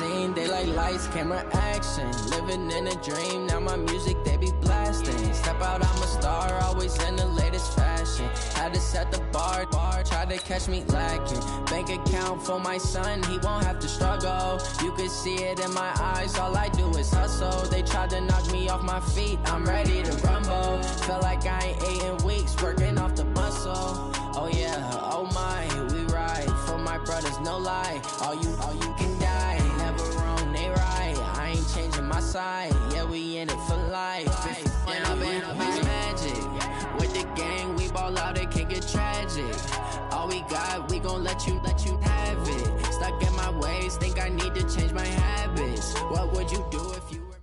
scene. They like lights, camera, action. Living in a dream, now my music they be blasting. Step out, I'm a star, always in the latest fashion. Had to set the bar, try to catch me lacking. Bank account for my son, he won't have to struggle. You could see it in my eyes, all I do is hustle. They tried to knock me off my feet, I'm ready to rumble. Felt like I ain't ate in weeks, working off the muscle. Oh yeah, oh my, we ride for my brothers, no lie. All you can die, never wrong, they right. I ain't changing my side, yeah, we in it for life. It's magic. With the gang, we ball out, it can get tragic. All we got, we gon' let you have it. Stuck in my ways, think I need to change my habits. What would you do if you were...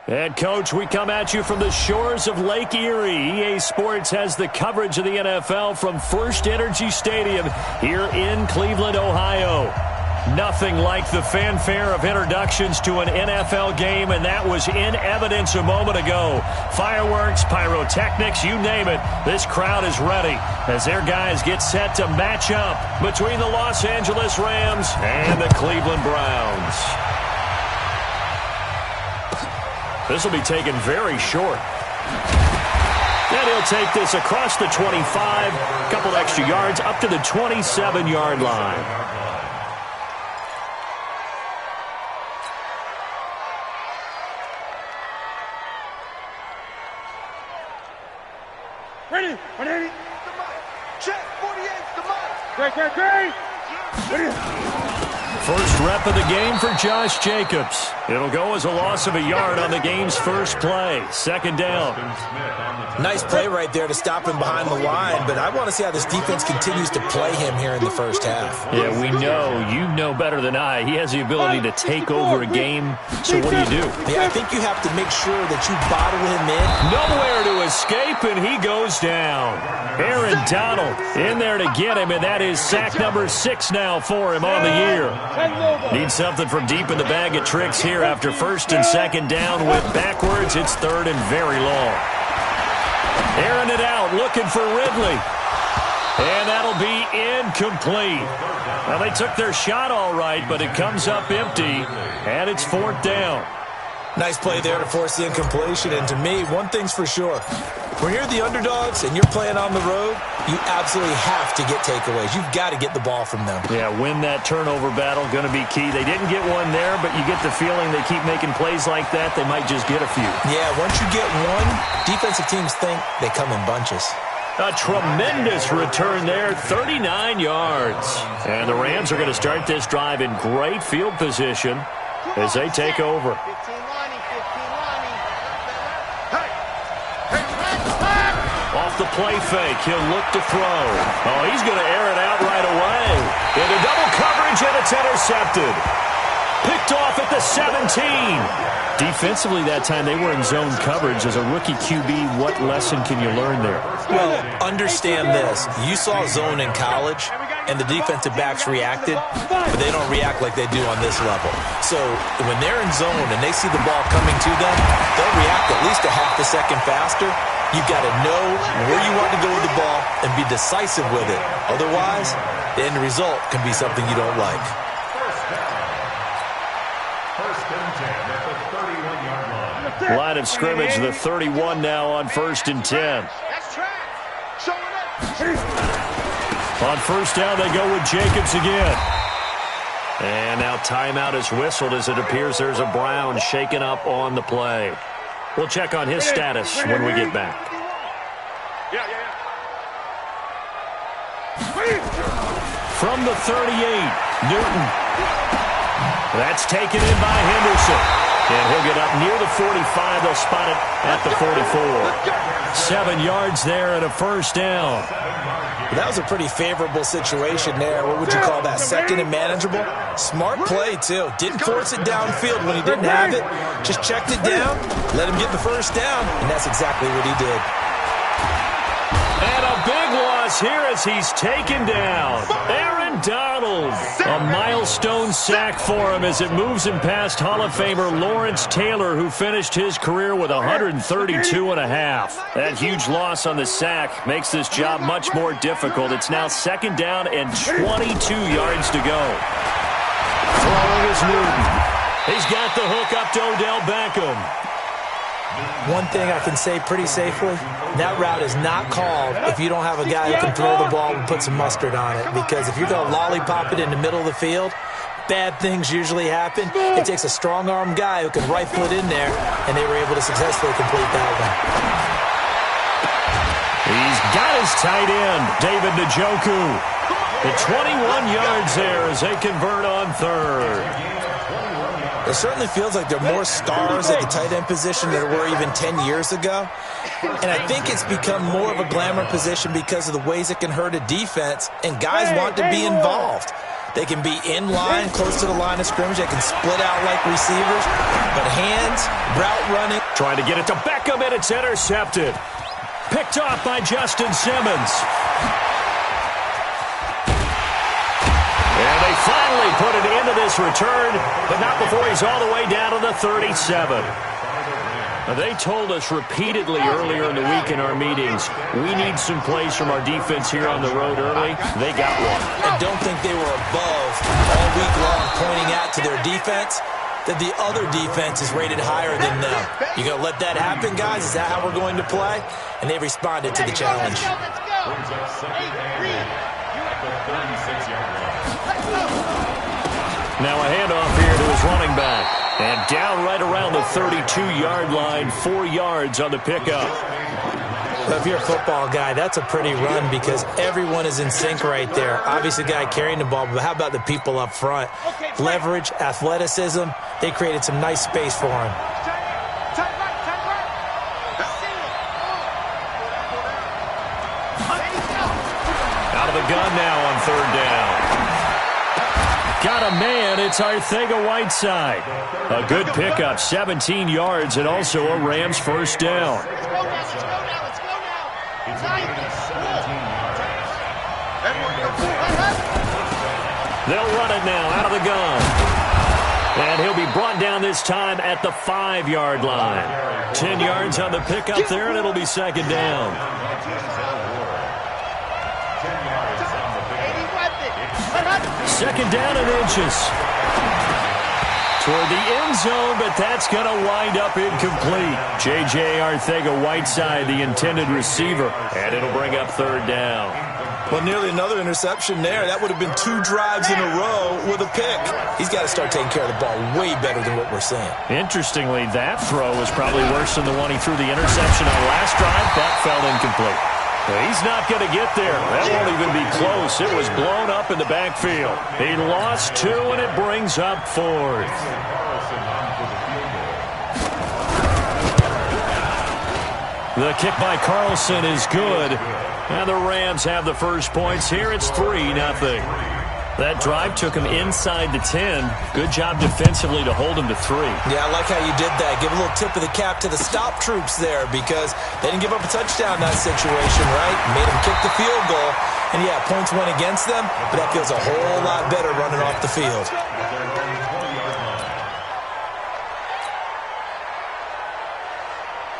And, Coach, we come at you from the shores of Lake Erie. EA Sports has the coverage of the NFL from First Energy Stadium here in Cleveland, Ohio. Nothing like the fanfare of introductions to an NFL game, and that was in evidence a moment ago. Fireworks, pyrotechnics, you name it. This crowd is ready as their guys get set to match up between the Los Angeles Rams and the Cleveland Browns. This will be taken very short. And he'll take this across the 25, a couple extra yards, up to the 27-yard line. Ready, 180. Check, 48, the mic. Great. Ready. First rep of the game for Josh Jacobs. It'll go as a loss of a yard on the game's first play. Second down. Nice play right there to stop him behind the line, but I want to see how this defense continues to play him here in the first half. Yeah, we know. You know better than I. He has the ability to take over a game, so what do? Yeah, I think you have to make sure that you bottle him in. Nowhere to escape, and he goes down. Aaron Donald in there to get him, and that is sack number 6 now for him on the year. Need something from deep in the bag of tricks here after first and second down. Went backwards. It's third and very long. Airing it out, looking for Ridley. And that'll be incomplete. Well, they took their shot all right, but it comes up empty, and it's fourth down. Nice play there to force the incompletion, and to me, one thing's for sure. When you're the underdogs and you're playing on the road, you absolutely have to get takeaways. You've got to get the ball from them. Yeah, win that turnover battle, going to be key. They didn't get one there, but you get the feeling they keep making plays like that, they might just get a few. Yeah, once you get one, defensive teams think they come in bunches. A tremendous return there, 39 yards. And the Rams are going to start this drive in great field position as they take over. The play fake. He'll look to throw. Oh, he's going to air it out right away. Into double coverage, and it's intercepted. Picked off at the 17. Defensively that time, they were in zone coverage. As a rookie QB, what lesson can you learn there? Well, understand this. You saw zone in college, and the defensive backs reacted, but they don't react like they do on this level. So when they're in zone and they see the ball coming to them, they'll react at least a half a second faster. You've got to know where you want to go with the ball and be decisive with it. Otherwise, the end result can be something you don't like. Line of scrimmage, the 31 now on 1st and 10. On first down, they go with Jacobs again. And now timeout is whistled as it appears there's a Brown shaken up on the play. We'll check on his status when we get back. From the 38, Newton. That's taken in by Henderson. And he'll get up near the 45. They'll spot it at the 44. 7 yards there and a first down. That was a pretty favorable situation there. What would you call that? Second and manageable? Smart play, too. Didn't force it downfield when he didn't have it. Just checked it down, let him get the first down, and that's exactly what he did. And a big loss is here as he's taken down. Aaron Donald. A milestone sack for him as it moves him past Hall of Famer Lawrence Taylor, who finished his career with 132 and a half. That huge loss on the sack makes this job much more difficult. It's now 2nd down and 22 yards to go. Throwing is Newton. He's got the hook up to Odell Beckham. One thing I can say pretty safely, that route is not called if you don't have a guy who can throw the ball and put some mustard on it. Because if you're going to lollipop it in the middle of the field, bad things usually happen. It takes a strong-arm guy who can rifle it in there, and they were able to successfully complete that one. He's got his tight end, David Njoku. The 21 yards there as they convert on 3rd. It certainly feels like there are more stars at the tight end position than there were even 10 years ago. And I think it's become more of a glamour position because of the ways it can hurt a defense, and guys want to be involved. They can be in line, close to the line of scrimmage. They can split out like receivers. But hands, route running. Trying to get it to Beckham, and it's intercepted. Picked off by Justin Simmons. And they finally put it into this return, but not before he's all the way down to the 37. They told us repeatedly earlier in the week in our meetings, we need some plays from our defense here on the road early. They got one. I don't think they were above all week long pointing out to their defense that the other defense is rated higher than them. You going to let that happen, guys? Is that how we're going to play? And they responded to the challenge. Now a handoff here to his running back. And down right around the 32-yard line, 4 yards on the pickup. If you're a football guy, that's a pretty run because everyone is in sync right there. Obviously, the guy carrying the ball, but how about the people up front? Leverage, athleticism, they created some nice space for him. Out of the gun now on 3rd down. Got a man, it's Arcega-Whiteside. A good pickup, 17 yards, and also a Rams 1st down. They'll run it now out of the gun. And he'll be brought down this time at the 5-yard line. 10 yards on the pickup there, and it'll be 2nd down. Second down and inches. Toward the end zone, but that's going to wind up incomplete. J.J. Arcega-Whiteside, the intended receiver, and it'll bring up 3rd down. Well, nearly another interception there. That would have been 2 drives in a row with a pick. He's got to start taking care of the ball way better than what we're seeing. Interestingly, that throw was probably worse than the one he threw the interception on last drive. That fell incomplete. He's not going to get there. That won't even be close. It was blown up in the backfield. He lost 2, and it brings up 4th. The kick by Carlson is good. And the Rams have the first points here. It's 3-0. That drive took him inside the 10. Good job defensively to hold him to 3. Yeah, I like how you did that. Give a little tip of the cap to the stop troops there because they didn't give up a touchdown in that situation, right? Made them kick the field goal. And, yeah, points went against them, but that feels a whole lot better running off the field.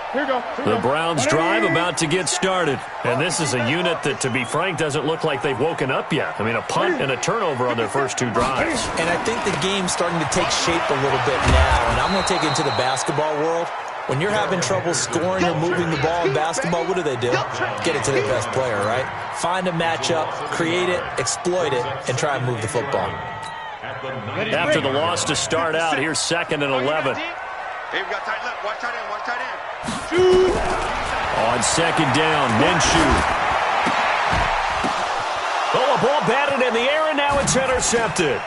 The Browns drive about to get started. And this is a unit that, to be frank, doesn't look like they've woken up yet. I mean, a punt and a turnover on their first 2 drives. And I think the game's starting to take shape a little bit now. And I'm going to take it into the basketball world. When you're having trouble scoring or moving the ball in basketball, what do? Get it to their best player, right? Find a matchup, create it, exploit it, and try and move the football. After the loss to start out, here's 2nd and 11. Hey, we got tight left. Watch tight end. Watch tight end. On 2nd down, Minshew. Oh, a ball batted in the air, and now it's intercepted.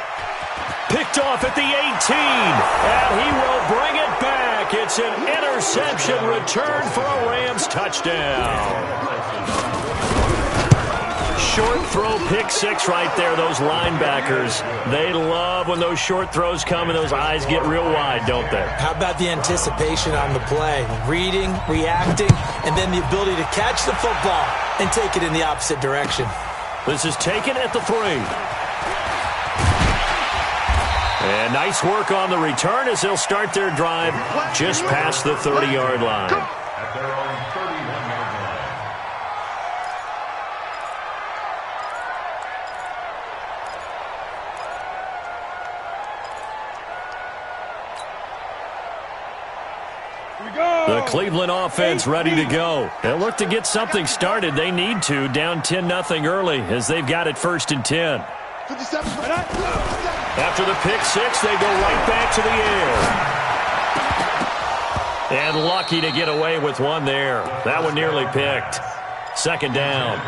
Picked off at the 18, and he will bring it back. It's an interception return for a Rams touchdown. short throw pick six right there, those linebackers. They love when those short throws come and those eyes get real wide, don't they? How about the anticipation on the play? Reading, reacting, and then the ability to catch the football and take it in the opposite direction. This is taken at the 3. And nice work on the return as they'll start their drive just past the 30-yard line. At their own 31-yard line. The Cleveland offense ready to go. They'll look to get something started. They need to, down 10-0 early as they've got it 1st and 10. After the pick six, they go right back to the air. And lucky to get away with one there. That one nearly picked. 2nd down.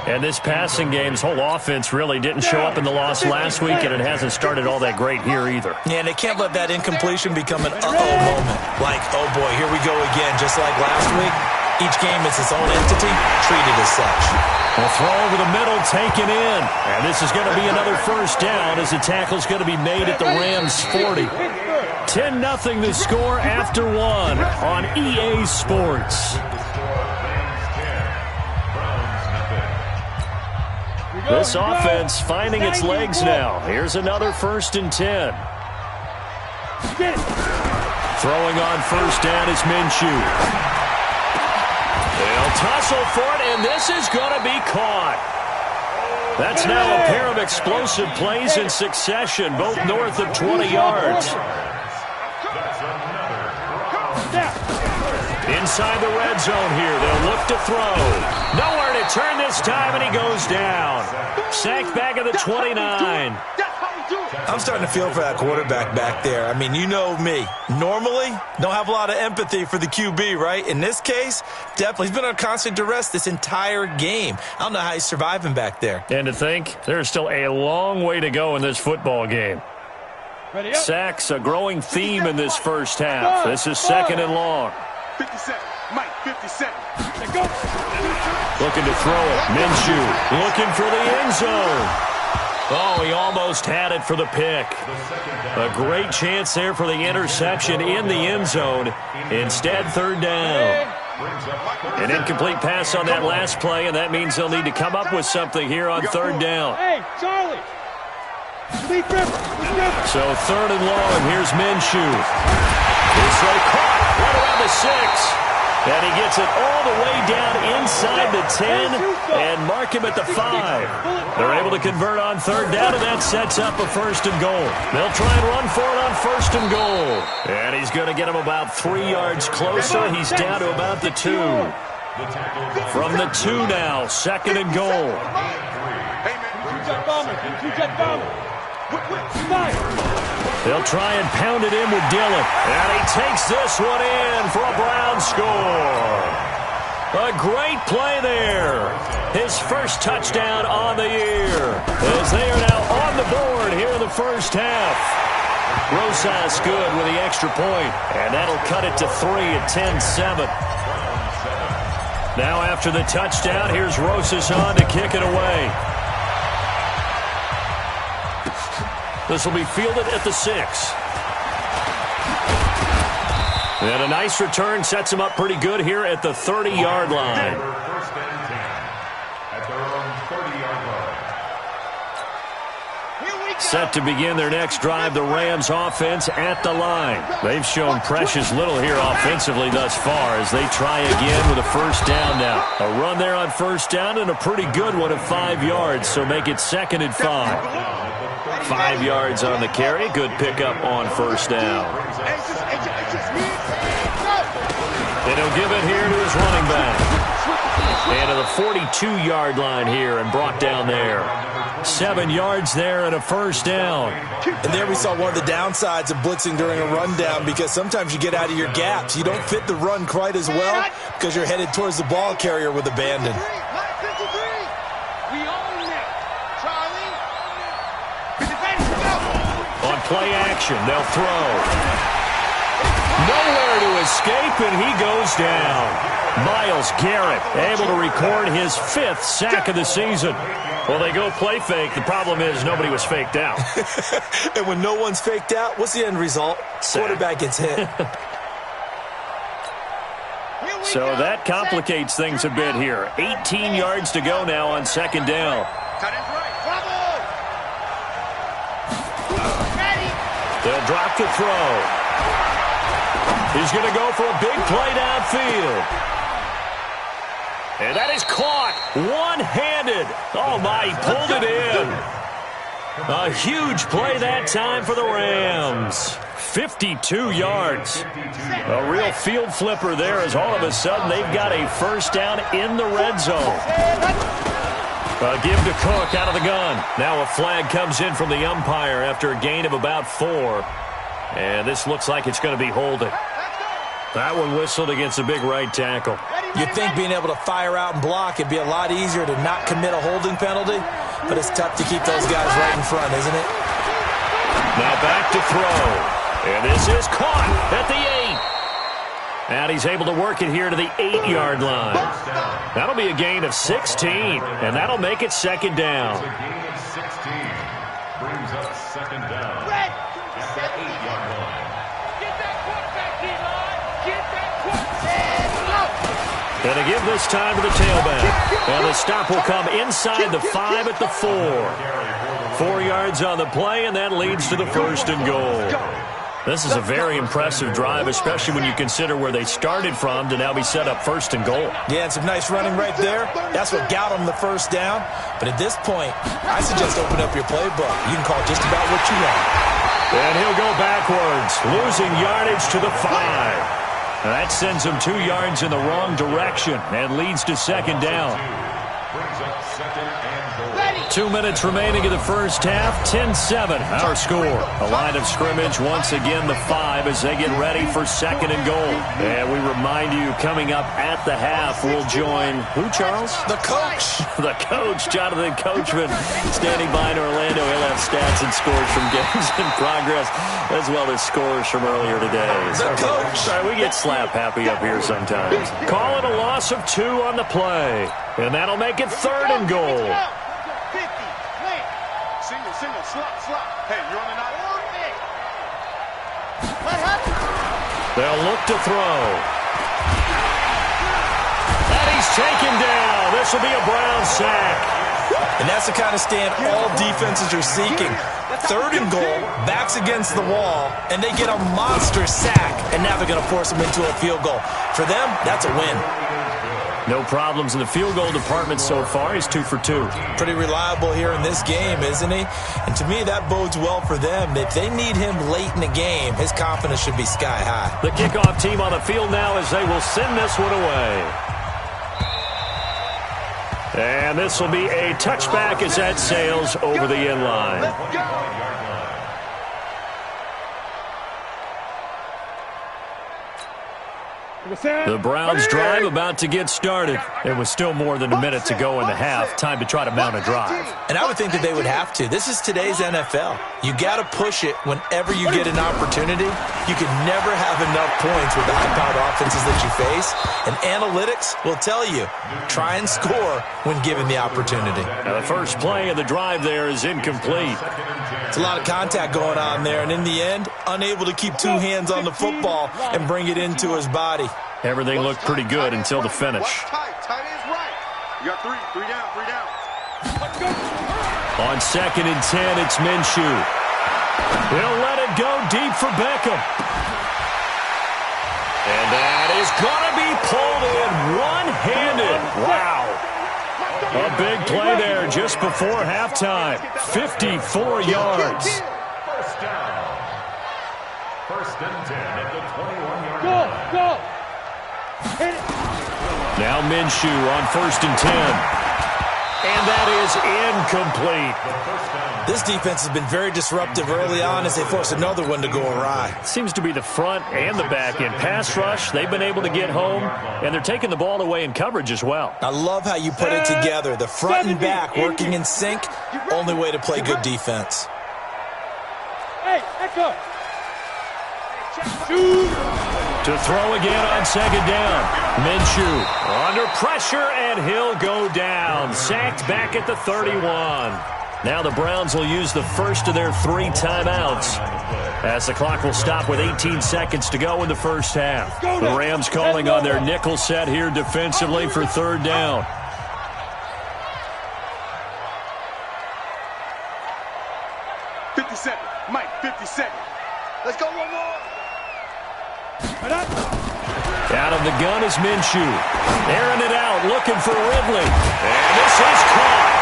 And this passing game's whole offense really didn't show up in the loss last week, and it hasn't started all that great here either. Yeah, and they can't let that incompletion become an uh-oh moment. Like, oh boy, here we go again, just like last week. Each game is its own entity, treated as such. A throw over the middle, taken in. And this is going to be another 1st down as the tackle's going to be made at the Rams' 40. 10-0 the score after 1 on EA Sports. This offense finding its legs now. Here's another 1st and 10. Throwing on 1st down is Minshew. They'll tussle for it, and this is going to be caught. That's now a pair of explosive plays in succession, both north of 20 yards. Inside the red zone here, they'll look to throw. Nowhere to turn this time, and he goes down. Sacked back at the 29. I'm starting to feel for that quarterback back there. I mean, you know me. Normally, don't have a lot of empathy for the QB, right? In this case, definitely. He's been on constant duress this entire game. I don't know how he's surviving back there. And to think, there's still a long way to go in this football game. Sacks, a growing theme in this first half. This is 2nd and long. 57. Mike, 57. Looking to throw it. Minshew looking for the end zone. Oh, he almost had it for the pick. A great chance there for the interception in the end zone. Instead, 3rd down. An incomplete pass on that last play, and that means they'll need to come up with something here on 3rd down. Hey, Charlie. So 3rd and long, here's Minshew. This throw caught right around the 6. And he gets it all the way down inside the 10 and mark him at the 5. They're able to convert on 3rd down, and that sets up a 1st and goal. They'll try and run for it on 1st and goal. And he's going to get him about 3 yards closer. He's down to about the 2. From the 2 now, 2nd and goal. They'll try and pound it in with Dillon. And he takes this one in for a Brown score. A great play there. His first touchdown on the year. As they are now on the board here in the first half. Rosas good with the extra point. And that'll cut it to 3 at 10-7. Now after the touchdown, here's Rosas on to kick it away. This will be fielded at the 6. And a nice return sets him up pretty good here at the 30-yard line. Set to begin their next drive, the Rams offense at the line. They've shown precious little here offensively thus far as they try again with a 1st down now. A run there on 1st down and a pretty good one of 5 yards, so make it 2nd and 5. 5 yards on the carry. Good pickup on 1st down. And he'll give it here to his running back. And to the 42-yard line here and brought down there. 7 yards there and a 1st down. And there we saw one of the downsides of blitzing during a rundown because sometimes you get out of your gaps. You don't fit the run quite as well because you're headed towards the ball carrier with abandon. On play action, they'll throw. Nowhere to escape, and he goes down. Myles Garrett able to record his 5th sack of the season. Well, they go play fake. The problem is nobody was faked out. And when no one's faked out, what's the end result? Quarterback gets hit. So that complicates things a bit here. 18 yards to go now on 2nd down. They'll drop the throw. He's going to go for a big play downfield. And that is caught one-handed. Oh, my, he pulled it in. A huge play that time for the Rams. 52 yards. A real field flipper there as all of a sudden they've got a 1st down in the red zone. Give to Cook out of the gun. Now a flag comes in from the umpire after a gain of about 4. And this looks like it's going to be holding. That one whistled against a big right tackle. You'd think being able to fire out and block it'd be a lot easier to not commit a holding penalty, but it's tough to keep those guys right in front, isn't it? Now back to throw. And this is caught at the 8. And he's able to work it here to the 8-yard line. That'll be a gain of 16, and that'll make it 2nd down. A gain of 16 brings up 2nd down at the 8-yard line. Get that quarterback, D-line. Get that quarterback. And to give this time to the tailback. And the stop will come inside the 5 at the 4. 4 yards on the play, and that leads to the 1st and goal. This is a very impressive drive, especially when you consider where they started from to now be set up 1st and goal. Yeah, and some nice running right there. That's what got them the 1st down. But at this point, I suggest open up your playbook. You can call just about what you want. And he'll go backwards, losing yardage to the 5. That sends him 2 yards in the wrong direction and leads to 2nd down. Brings up 2nd and goal. 2 minutes remaining in the 1st half. 10-7 our score. A line of scrimmage once again the 5 as they get ready for 2nd and goal. And we remind you, coming up at the half, we'll join who, Charles? The coach. The coach, Jonathan Coachman, standing by in Orlando. He'll have stats and scores from games in progress, as well as scores from earlier today. The coach. Sorry, we get slap happy up here sometimes. Call it a loss of 2 on the play. And that'll make it 3rd and goal. 50, single, slot. Hey, you're on the nine. What happened? They'll look to throw. And he's taken down. This will be a Brown sack. And that's the kind of stand all defenses are seeking. 3rd and goal, backs against the wall, and they get a monster sack. And now they're going to force them into a field goal. For them, that's a win. No problems in the field goal department so far. He's 2 for 2. Pretty reliable here in this game, isn't he? And to me, that bodes well for them. If they need him late in the game, his confidence should be sky high. The kickoff team on the field now as they will send this one away. And this will be a touchback as that sails over the end line. The Browns drive about to get started. It was still more than a minute to go in the half. Time to try to mount a drive. And I would think that they would have to. This is today's NFL. You got to push it whenever you get an opportunity. You can never have enough points with the high-powered offenses that you face. And analytics will tell you, try and score when given the opportunity. Now the first play of the drive there is incomplete. It's a lot of contact going on there. And in the end, unable to keep 2 hands on the football and bring it into his body. Everything looked pretty good until the finish. Tight is right. You got 3 down. On 2nd and 10, it's Minshew. He'll let it go deep for Beckham. And that is going to be pulled in one-handed. Wow. A big play there just before halftime. 54 yards. 1st down. 1st and 10 at the 21-yard line. Go. Now Minshew on 1st and 10. And that is incomplete. This defense has been very disruptive early on as they force another one to go awry. Seems to be the front and the back end. Pass rush, they've been able to get home, and they're taking the ball away in coverage as well. I love how you put it together. The front and back working in sync, only way to play good defense. Hey, echo. To throw again on second down. Minshew under pressure, and he'll go down. Sacked back at the 31. Now the Browns will use the first of their 3 timeouts, as the clock will stop with 18 seconds to go in the first half. The Rams calling on their nickel set here defensively for third down. Mike, 50 seconds. Let's go one more. Out of the gun is Minshew. Airing it out, looking for Ridley. And this is caught.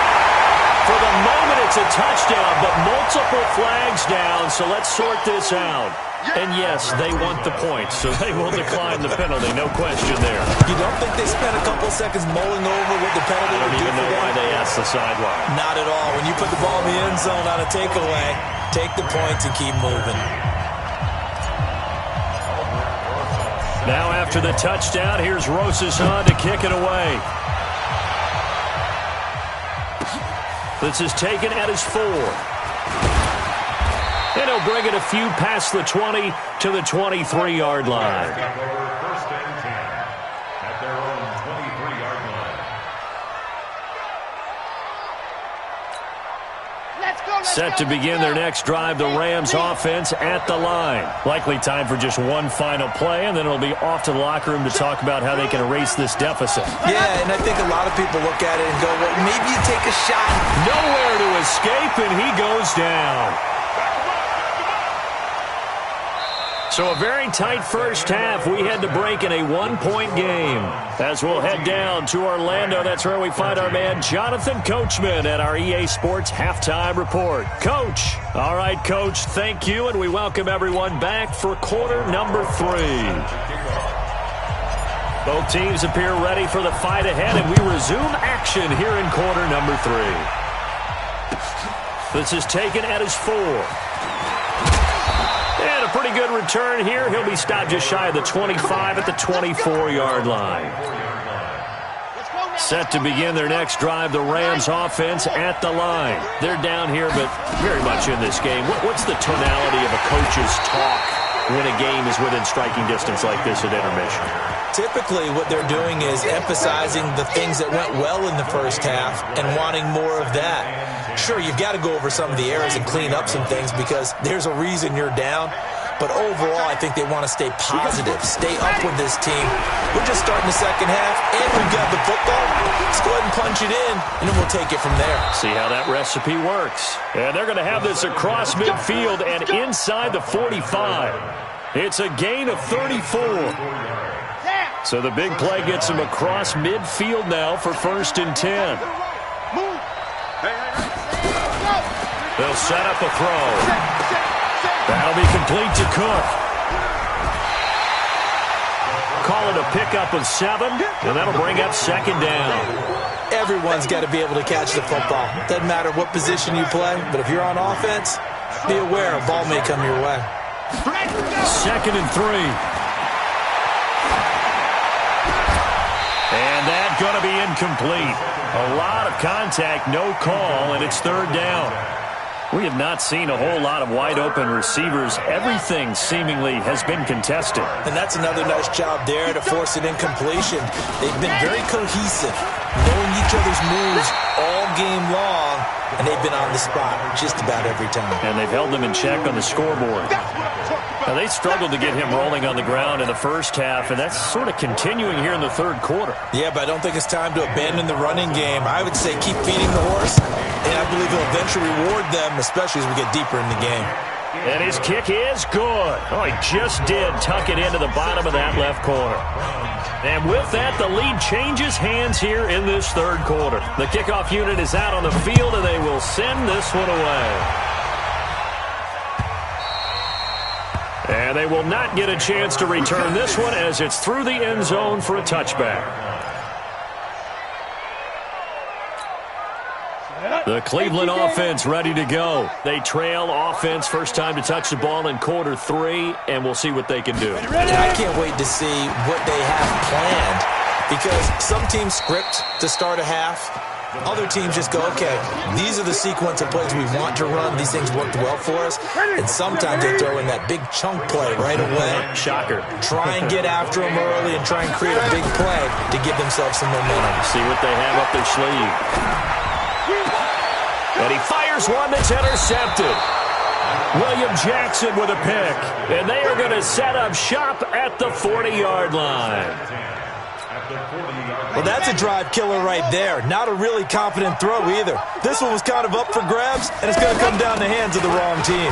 For the moment, it's a touchdown, but multiple flags down, so let's sort this out. And yes, they want the point, so they will decline the penalty, no question there. You don't think they spent a couple seconds mulling over what the penalty would do for them? I don't even know why they asked the sideline. Not at all. When you put the ball in the end zone on a takeaway, take the points and keep moving. Now after the touchdown, here's Rosas to kick it away. This is taken at his 4. And he'll bring it a few past the 20 to the 23-yard line. First and 10 at their own 23-yard line. Set to begin their next drive, the Rams offense at the line. Likely time for just one final play, and then it'll be off to the locker room to talk about how they can erase this deficit. Yeah, and I think a lot of people look at it and go, well, maybe you take a shot. Nowhere to escape, and he goes down. So a very tight first half. We had to break in a one-point game. As we'll head down to Orlando, that's where we find our man Jonathan Coachman at our EA Sports Halftime Report. Coach. All right, Coach, thank you, and we welcome everyone back for quarter number 3. Both teams appear ready for the fight ahead, and we resume action here in quarter number 3. This is taken at his 4. And a pretty good return here. He'll be stopped just shy of the 25 at the 24-yard line. Set to begin their next drive, the Rams offense at the line. They're down here, but very much in this game. What's the tonality of a coach's talk when a game is within striking distance like this at intermission? Typically, what they're doing is emphasizing the things that went well in the first half and wanting more of that. Sure, you've got to go over some of the errors and clean up some things because there's a reason you're down. But overall, I think they want to stay positive, stay up with this team. We're just starting the second half, and we've got the football. Let's go ahead and punch it in, and then we'll take it from there. See how that recipe works. And they're going to have this across midfield and inside the 45. It's a gain of 34. So the big play gets him across midfield now for 1st and 10. They'll set up a throw. That'll be complete to Cook. Call it a pickup of 7, and that'll bring up 2nd down. Everyone's got to be able to catch the football. Doesn't matter what position you play, but if you're on offense, be aware a ball may come your way. 2nd and 3. And that's going to be incomplete. A lot of contact, no call, and it's 3rd down. We have not seen a whole lot of wide-open receivers. Everything seemingly has been contested. And that's another nice job there to force an incompletion. They've been very cohesive, knowing each other's moves all game long, and they've been on the spot just about every time. And they've held them in check on the scoreboard. Now, they struggled to get him rolling on the ground in the first half, and that's sort of continuing here in the 3rd quarter. Yeah, but I don't think it's time to abandon the running game. I would say keep feeding the horse, and I believe he'll eventually reward them, especially as we get deeper in the game. And his kick is good. Oh, he just did tuck it into the bottom of that left corner. And with that, the lead changes hands here in this 3rd quarter. The kickoff unit is out on the field, and they will send this one away. And they will not get a chance to return this one as it's through the end zone for a touchback. The Cleveland offense ready to go. They trail offense first time to touch the ball in quarter 3, and we'll see what they can do. And I can't wait to see what they have planned because some teams script to start a half, Other teams just go, okay, these are the sequence of plays we want to run. These things worked well for us. And sometimes they throw in that big chunk play right away. Shocker. Try and get after them early and try and create a big play to give themselves some momentum. See what they have up their sleeve. And he fires one that's intercepted. William Jackson with a pick. And they are going to set up shop at the 40-yard line. Well, that's a drive killer right there. Not a really confident throw either. This one was kind of up for grabs, and it's going to come down the hands of the wrong team.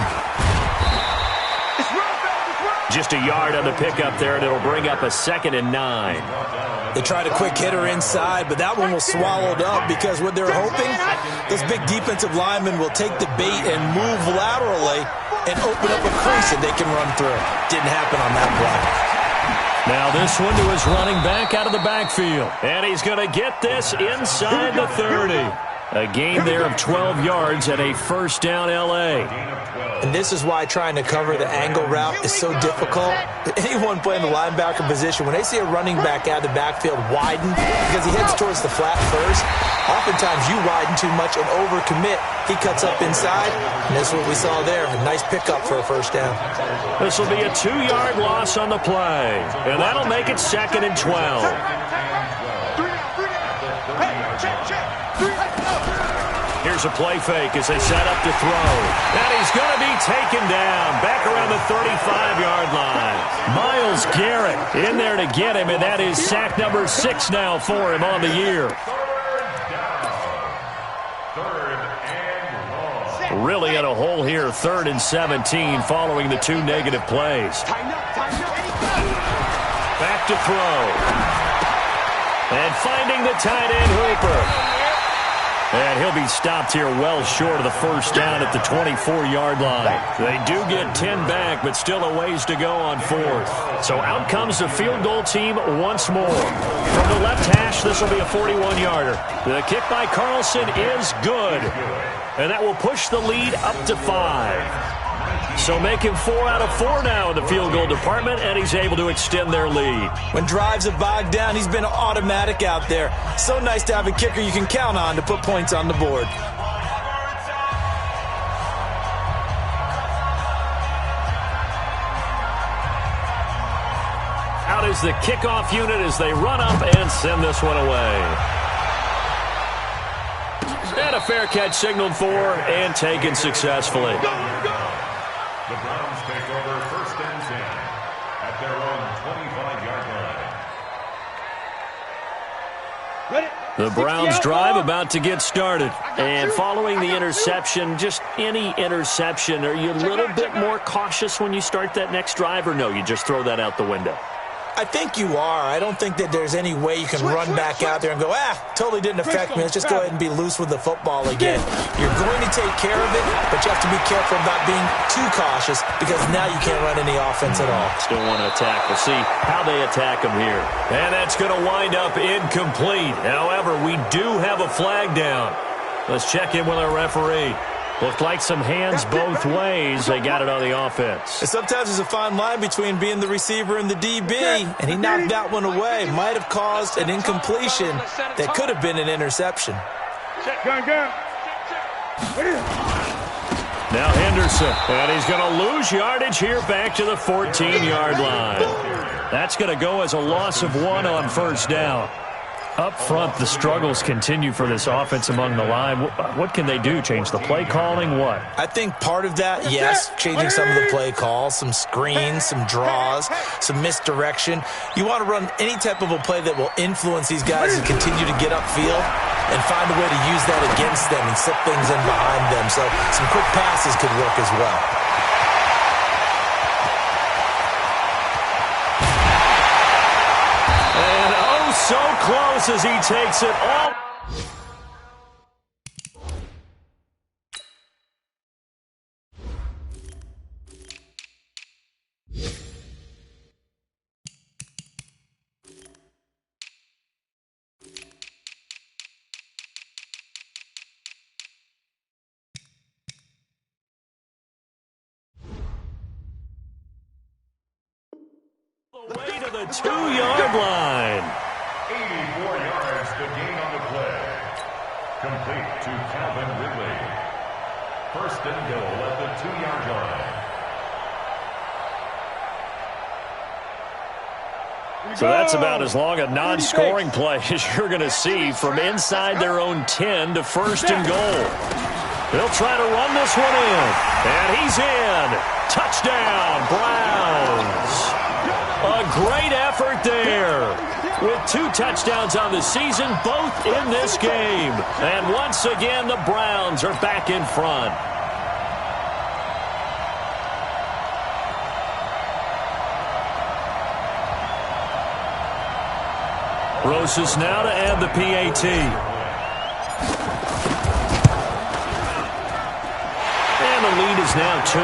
Just a yard on the pickup there, and it'll bring up a 2nd and 9. They tried a quick hitter inside, but that one was swallowed up because what they're hoping, those big defensive linemen will take the bait and move laterally and open up a crease that they can run through. Didn't happen on that play. Now this one to his running back out of the backfield. And he's going to get this inside the 30. A gain there of 12 yards and a first down L.A. And this is why trying to cover the angle route is so difficult. Anyone playing the linebacker position, when they see a running back out of the backfield widen because he heads towards the flat first, oftentimes you widen too much and overcommit. He cuts up inside, and that's what we saw there. A nice pickup for a first down. This will be a 2-yard loss on the play, and that'll make it 2nd and 12. Here's a play fake as they set up to throw. And he's going to be taken down back around the 35-yard line. Myles Garrett in there to get him, and that is sack number 6 now for him on the year. Really in a hole here, 3rd and 17 following the 2 negative plays. Back to throw. And finding the tight end Hooper. And he'll be stopped here well short of the first down at the 24-yard line. They do get 10 back, but still a ways to go on 4th. So out comes the field goal team once more. From the left hash, this will be a 41-yarder. The kick by Carlson is good. And that will push the lead up to 5. So make him 4 out of 4 now in the field goal department, and he's able to extend their lead. When drives have bogged down, he's been automatic out there. So nice to have a kicker you can count on to put points on the board. Out is the kickoff unit as they run up and send this one away. And a fair catch signaled for and taken successfully. The Browns take over 1st and 10 at their own 25-yard line. The Browns drive about to get started. And following the interception, just any interception, are you a little bit more cautious when you start that next drive, or no, you just throw that out the window? I think you are. I don't think that there's any way you can run back out there and go, totally didn't affect me. Let's just go ahead and be loose with the football again. You're going to take care of it, but you have to be careful about being too cautious because now you can't run any offense at all. Still want to attack. We'll see how they attack them here. And that's going to wind up incomplete. However, we do have a flag down. Let's check in with our referee. Looked like some hands both ways. They got it on the offense. And sometimes there's a fine line between being the receiver and the DB, and he knocked that one away. Might have caused an incompletion that could have been an interception. Now Henderson, and he's going to lose yardage here back to the 14-yard line. That's going to go as a loss of 1 on first down. Up front, the struggles continue for this offense among the line. What can they do? Change the play calling? What? I think part of that, yes, changing some of the play calls, some screens, some draws, some misdirection. You want to run any type of a play that will influence these guys and continue to get upfield and find a way to use that against them and slip things in behind them. So some quick passes could work as well. So close as he takes it all. Way to the 2-yard line. 84 yards to gain on the play. Complete to Calvin Ridley. First and goal at the 2-yard line. So that's about as long a non-scoring play as you're going to see from inside their own 10 to first and goal. They'll try to run this one in. And he's in. Touchdown, Browns. A great effort there. With 2 touchdowns on the season, both in this game. And once again, the Browns are back in front. Roses now to add the PAT. And the lead is now 2.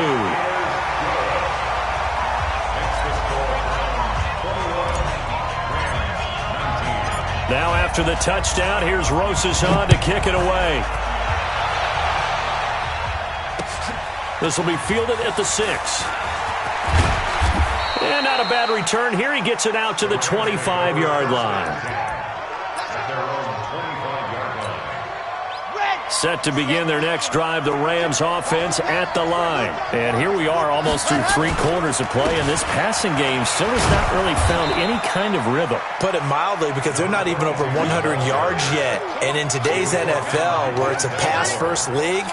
Now after the touchdown, here's Roses on to kick it away. This will be fielded at the 6. And not a bad return here. He gets it out to the 25-yard line. Set to begin their next drive, the Rams offense at the line. And here we are almost through 3 quarters of play, and this passing game still has not really found any kind of rhythm. Put it mildly, because they're not even over 100 yards yet. And in today's NFL, where it's a pass-first league,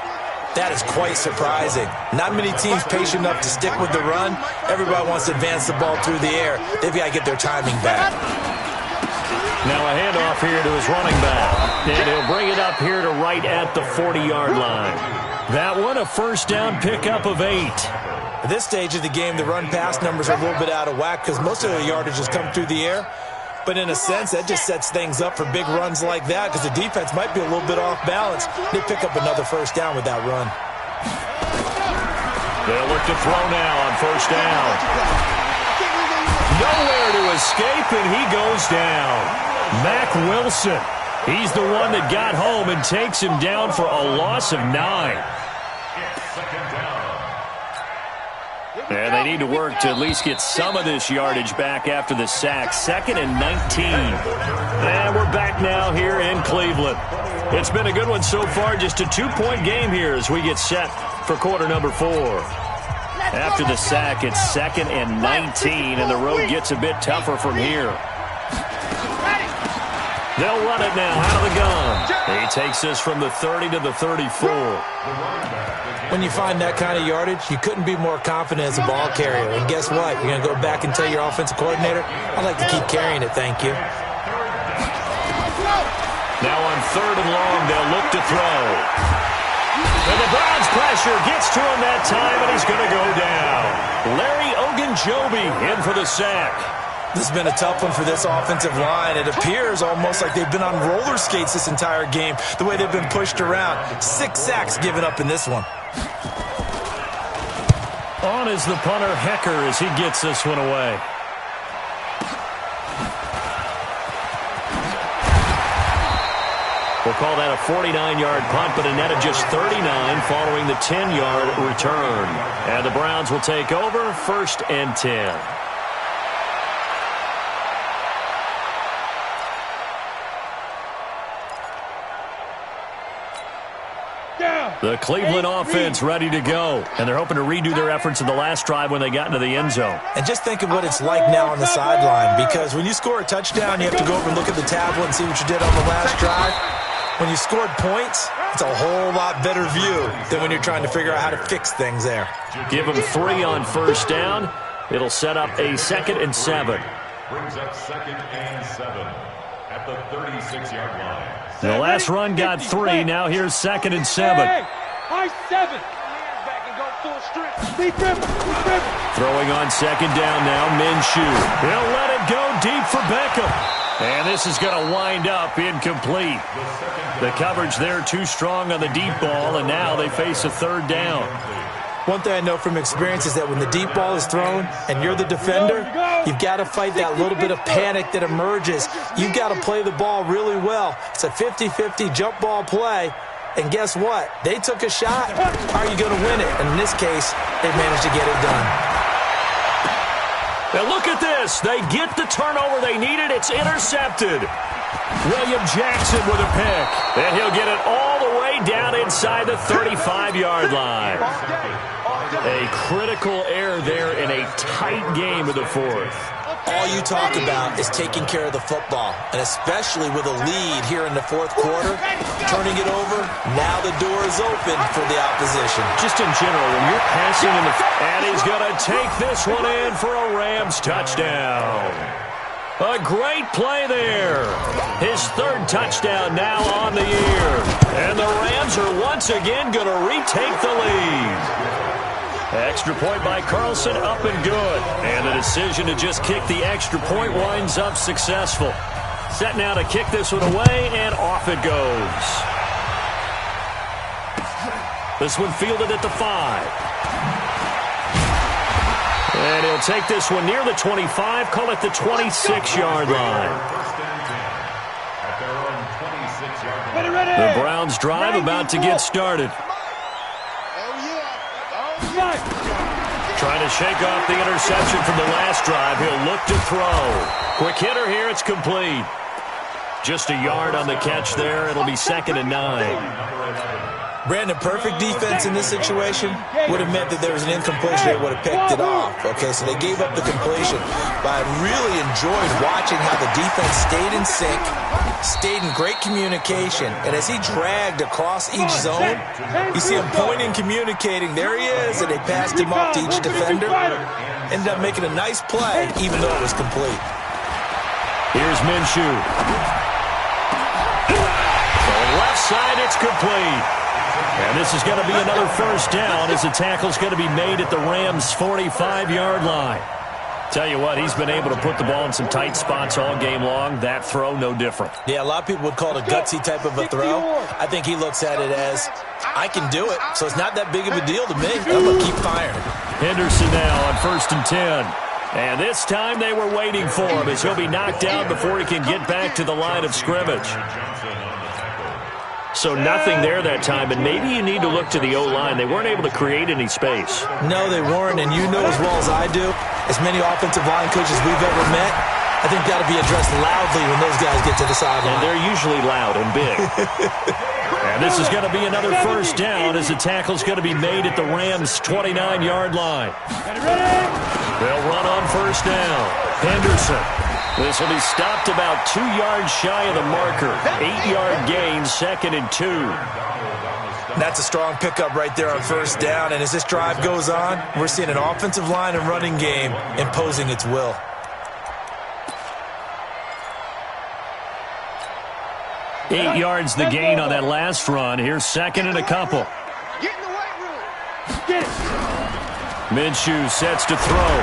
that is quite surprising. Not many teams patient enough to stick with the run. Everybody wants to advance the ball through the air. They've got to get their timing back. Now a handoff here to his running back. And he'll bring it up here to right at the 40-yard line. That one, a first down pickup of 8. At this stage of the game, the run-pass numbers are a little bit out of whack because most of the yardage has come through the air. But in a sense, that just sets things up for big runs like that because the defense might be a little bit off balance. They pick up another first down with that run. They'll look to throw now on first down. Nowhere to escape, and he goes down. Mack Wilson. He's the one that got home and takes him down for a loss of 9. And they need to work to at least get some of this yardage back after the sack. 2nd and 19. And we're back now here in Cleveland. It's been a good one so far. Just a 2-point game here as we get set for quarter number 4. After the sack, it's 2nd and 19, and the road gets a bit tougher from here. They'll run it now out of the gun. He takes this from the 30 to the 34. When you find that kind of yardage, you couldn't be more confident as a ball carrier. And guess what? You're going to go back and tell your offensive coordinator, I'd like to keep carrying it, thank you. Now on 3rd and long, they'll look to throw. And the Browns pressure gets to him that time, and he's going to go down. Larry Ogunjobi in for the sack. This has been a tough one for this offensive line. It appears almost like they've been on roller skates this entire game, the way they've been pushed around. 6 sacks given up in this one. On is the punter, Hecker, as he gets this one away. We'll call that a 49-yard punt, but a net of just 39 following the 10-yard return. And the Browns will take over, 1st and 10. The Cleveland offense ready to go, and they're hoping to redo their efforts in the last drive when they got into the end zone. And just think of what it's like now on the sideline, because when you score a touchdown, you have to go over and look at the tablet and see what you did on the last drive. When you scored points, it's a whole lot better view than when you're trying to figure out how to fix things there. Give them 3 on first down. It'll set up a 2nd and 7. Brings up 2nd and 7 at the 36-yard line. The last run got 3. Now here's 2nd and 7. High 7. Throwing on 2nd down now, Minshew. He'll let it go deep for Beckham. And this is going to wind up incomplete. The coverage there too strong on the deep ball, and now they face a 3rd down. One thing I know from experience is that when the deep ball is thrown and you're the defender, you've got to fight that little bit of panic that emerges. You've got to play the ball really well. It's a 50-50 jump ball play. And guess what? They took a shot. Are you going to win it? And in this case, they managed to get it done. Now look at this. They get the turnover they needed. It's intercepted. William Jackson with a pick. And he'll get it all the way down inside the 35-yard line. A critical error there in a tight game of the fourth. All you talk about is taking care of the football, and especially with a lead here in the fourth quarter, turning it over, now the door is open for the opposition. Just in general, when you're passing in the... And he's going to take this one in for a Rams touchdown. A great play there. His third touchdown now on the year. And the Rams are once again going to retake the lead. Extra point by Carlson, up and good. And the decision to just kick the extra point winds up successful. Set now to kick this one away, and off it goes. This one fielded at the 5. And he'll take this one near the 25, call it the 26-yard line. The Browns drive about to get started. Trying to shake off the interception from the last drive. He'll look to throw. Quick hitter here. It's complete. Just a yard on the catch there. It'll be 2nd and 9. Brandon, perfect defense in this situation would have meant that there was an incompletion. They would have picked it off. Okay, so they gave up the completion. But I really enjoyed watching how the defense stayed in sync, stayed in great communication. And as he dragged across each zone, you see him pointing, communicating. There he is, and they passed him off to each defender. Ended up making a nice play, even though it was complete. Here's Minshew. On the left side, it's complete. And this is going to be another first down as the tackle's going to be made at the Rams' 45-yard line. Tell you what, he's been able to put the ball in some tight spots all game long. That throw, no different. Yeah, a lot of people would call it a gutsy type of a throw. I think he looks at it as, I can do it, so it's not that big of a deal to me. I'm going to keep firing. Henderson now on 1st and 10. And this time they were waiting for him as he'll be knocked down before he can get back to the line of scrimmage. So nothing there that time, and maybe you need to look to the O-line. They weren't able to create any space. No, they weren't, and you know as well as I do, as many offensive line coaches we've ever met, I think got to be addressed loudly when those guys get to the sideline. And they're usually loud and big. And this is going to be another first down as the tackle's going to be made at the Rams' 29-yard line. They'll run on first down. Henderson. This will be stopped about 2 yards shy of the marker. 8-yard gain, 2nd and 2. That's a strong pickup right there on first down. And as this drive goes on, we're seeing an offensive line and running game imposing its will. Eight yards the gain on that last run. Here's 2nd and a couple. Get in the weight room. Get it. Minshew sets to throw.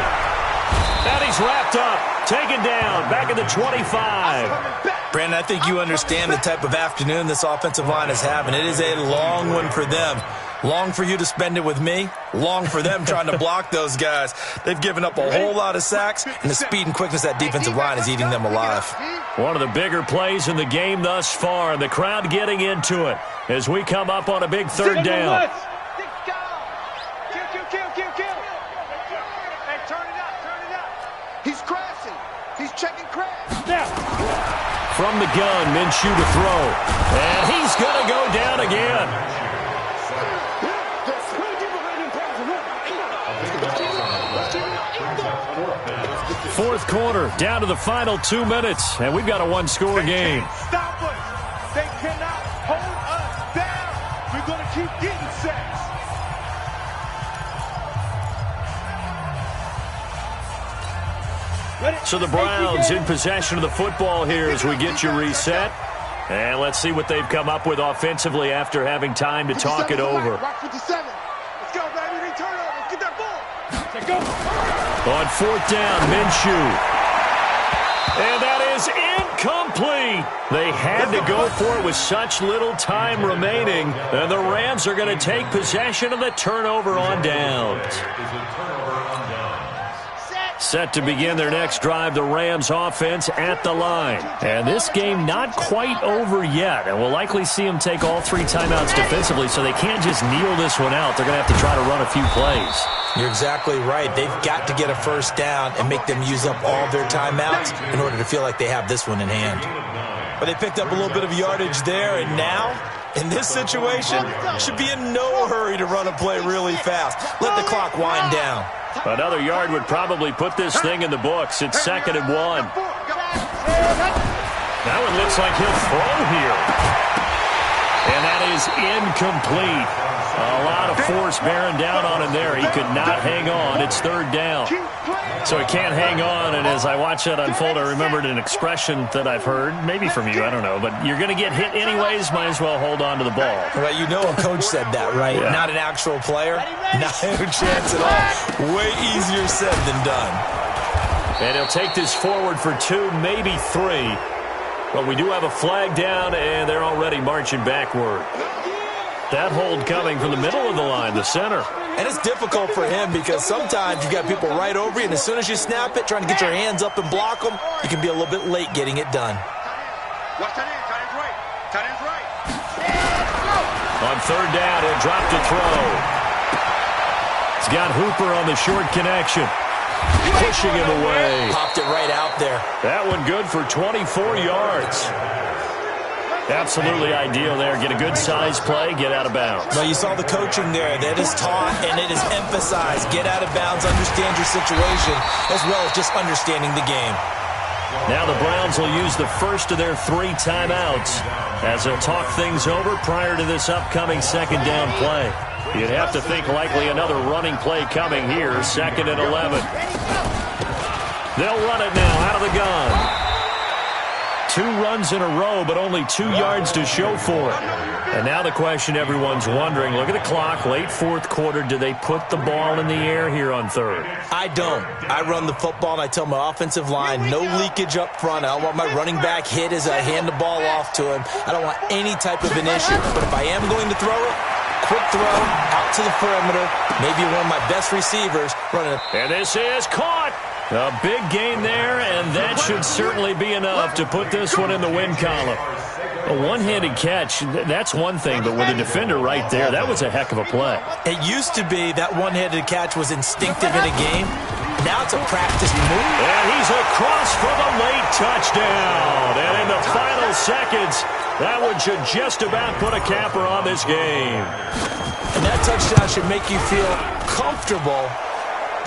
And he's wrapped up. Taken down. Back at the 25. Brandon, I think you understand the type of afternoon this offensive line is having. It is a long one for them. Long for you to spend it with me. Long for them trying to block those guys. They've given up a whole lot of sacks, and the speed and quickness of that defensive line is eating them alive. One of the bigger plays in the game thus far. The crowd getting into it as we come up on a big 3rd down. He's crashing. He's checking crash. From the gun, Minshew to throw. And he's going to go down again. Fourth quarter, down to the final 2 minutes, and we've got a one-score game. Stop us. They cannot hold us down. We're going to keep getting sacks. So the Browns in possession of the football here as we get you reset. And let's see what they've come up with offensively after having time to talk it over. Rock 57. Let's go, baby. They turn over. Let's get that ball. Let's go. On 4th down, Minshew. And that is incomplete. They had to go for it with such little time remaining. And the Rams are going to take possession of the turnover on downs. Set to begin their next drive, the Rams offense at the line. And this game not quite over yet. And we'll likely see them take all 3 timeouts defensively, so they can't just kneel this one out. They're going to have to try to run a few plays. You're exactly right. They've got to get a first down and make them use up all their timeouts in order to feel like they have this one in hand. But they picked up a little bit of yardage there, and now, in this situation, should be in no hurry to run a play really fast. Let the clock wind down. Another yard would probably put this thing in the books. It's 2nd and 1. That one looks like he'll throw here. And that is incomplete. A lot of force bearing down on him there. He could not hang on. It's 3rd down. So he can't hang on, and as I watch that unfold, I remembered an expression that I've heard, maybe from you, I don't know, but you're going to get hit anyways, might as well hold on to the ball. Well, you know a coach said that, right? Yeah. Not an actual player. Not a chance at all. Way easier said than done. And he'll take this forward for 2, maybe 3. But we do have a flag down, and they're already marching backward. That hold coming from the middle of the line, the center. And it's difficult for him because sometimes you've got people right over you, and as soon as you snap it, trying to get your hands up and block them, you can be a little bit late getting it done. Watch tight end. Tight end's right. Tight end's right. On 3rd down, he'll drop to throw. He's got Hooper on the short connection. Pushing him away. Popped it right out there. That one good for 24 yards. Absolutely ideal there. Get a good size play, get out of bounds. Well, you saw the coaching there. That is taught and it is emphasized. Get out of bounds, understand your situation, as well as just understanding the game. Now the Browns will use the first of their 3 timeouts as they'll talk things over prior to this upcoming 2nd down play. You'd have to think likely another running play coming here, 2nd and 11. They'll run it now out of the gun. 2 runs in a row, but only 2 yards to show for it. And now the question everyone's wondering, look at the clock, late 4th quarter, do they put the ball in the air here on 3rd? I don't. I run the football, and I tell my offensive line, no leakage up front. I don't want my running back hit as I hand the ball off to him. I don't want any type of an issue. But if I am going to throw it, quick throw, out to the perimeter, maybe one of my best receivers running it. And this is caught. A big gain there, and that should certainly be enough to put this one in the win column. A one-handed catch, that's one thing, but with a defender right there, that was a heck of a play. It used to be that one-handed catch was instinctive in a game. Now it's a practiced move. And he's across for the late touchdown. And in the final seconds, that one should just about put a capper on this game. And that touchdown should make you feel comfortable.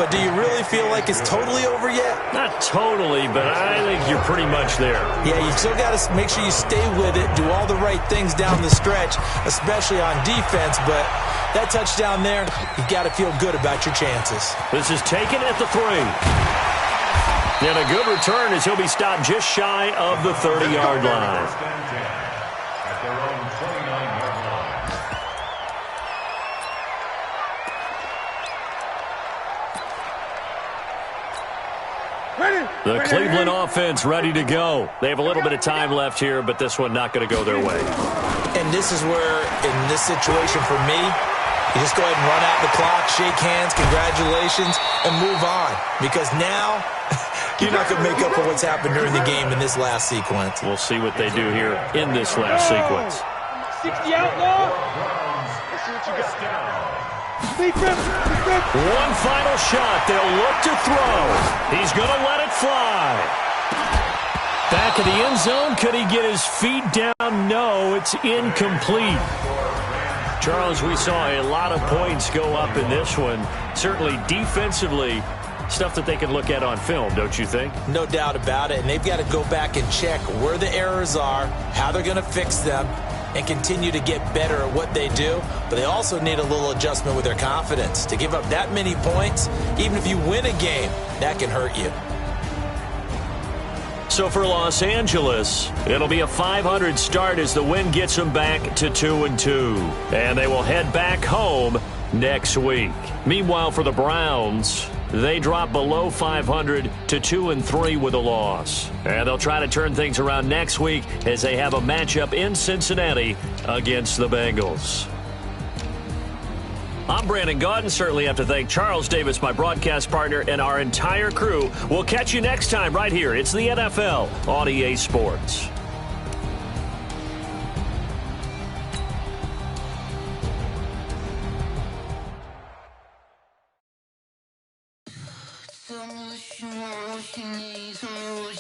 But do you really feel like it's totally over yet? Not totally, but I think you're pretty much there. Yeah, you still got to make sure you stay with it, do all the right things down the stretch, especially on defense. But that touchdown there, you've got to feel good about your chances. This is taken at the 3. And a good return as he'll be stopped just shy of the 30-yard line. At their own 29-yard line. The Cleveland offense ready to go. They have a little bit of time left here, but this one not going to go their way. And this is where, in this situation for me, you just go ahead and run out the clock, shake hands, congratulations, and move on. Because now, you're not going to make up for what's happened during the game in this last sequence. We'll see what they do here in this last sequence. 60 outlaw. Let's see what you got. One final shot. They'll look to throw. He's going to let it fly. Back in the end zone. Could he get his feet down? No, it's incomplete. Charles, we saw a lot of points go up in this one. Certainly defensively, stuff that they can look at on film, don't you think? No doubt about it. And they've got to go back and check where the errors are, how they're going to fix them, and continue to get better at what they do. But they also need a little adjustment with their confidence. To give up that many points, even if you win a game, that can hurt you. So for Los Angeles, it'll be a 500 start as the win gets them back to 2-2. And they will head back home next week. Meanwhile, for the Browns, they drop below 500 to 2-3 with a loss. And they'll try to turn things around next week as they have a matchup in Cincinnati against the Bengals. I'm Brandon Gaudin. Certainly have to thank Charles Davis, my broadcast partner, and our entire crew. We'll catch you next time right here. It's the NFL on EA Sports. She needs some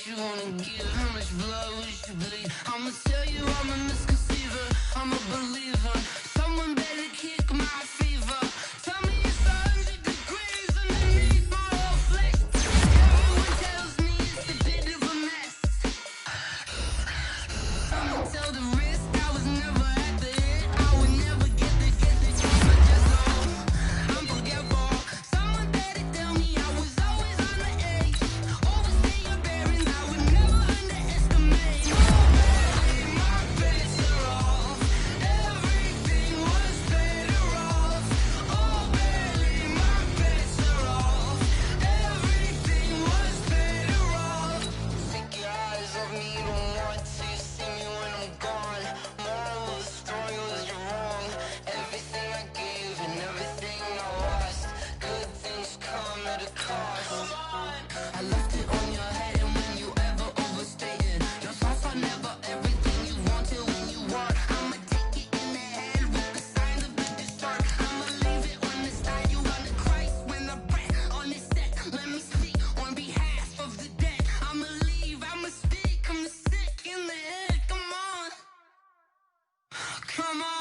much you wanna give? How much blood would you bleed? I'ma tell you I'm a misconceiver, I'm a believer. Someone better kick my fever. Tell me it's 100 degrees underneath my whole flesh. Everyone tells me it's a bit of a mess. Someone tell the risk I was never at the hit. I would never get the chance, I just know I'm forgetful. Someone better tell me I was always on the edge. Overstay your bearings, I would never underestimate. My bets are off, everything was better off. Oh baby, my bets are off, everything was better off. Take your eyes off me, you don't want to see me when I'm gone. Moral of the story was you're wrong. Everything I gave and everything I lost. Good things come at a cost. I left it on your head, and when you ever overstated, your thoughts are never everything you wanted when you want. I'ma take it in the head with the signs of the disturbed. I'ma leave it on the side. You want the Christ when I breath on this set. Let me speak on behalf of the dead. I'ma leave, I'ma speak. I'm sick in the head. Come on, come on.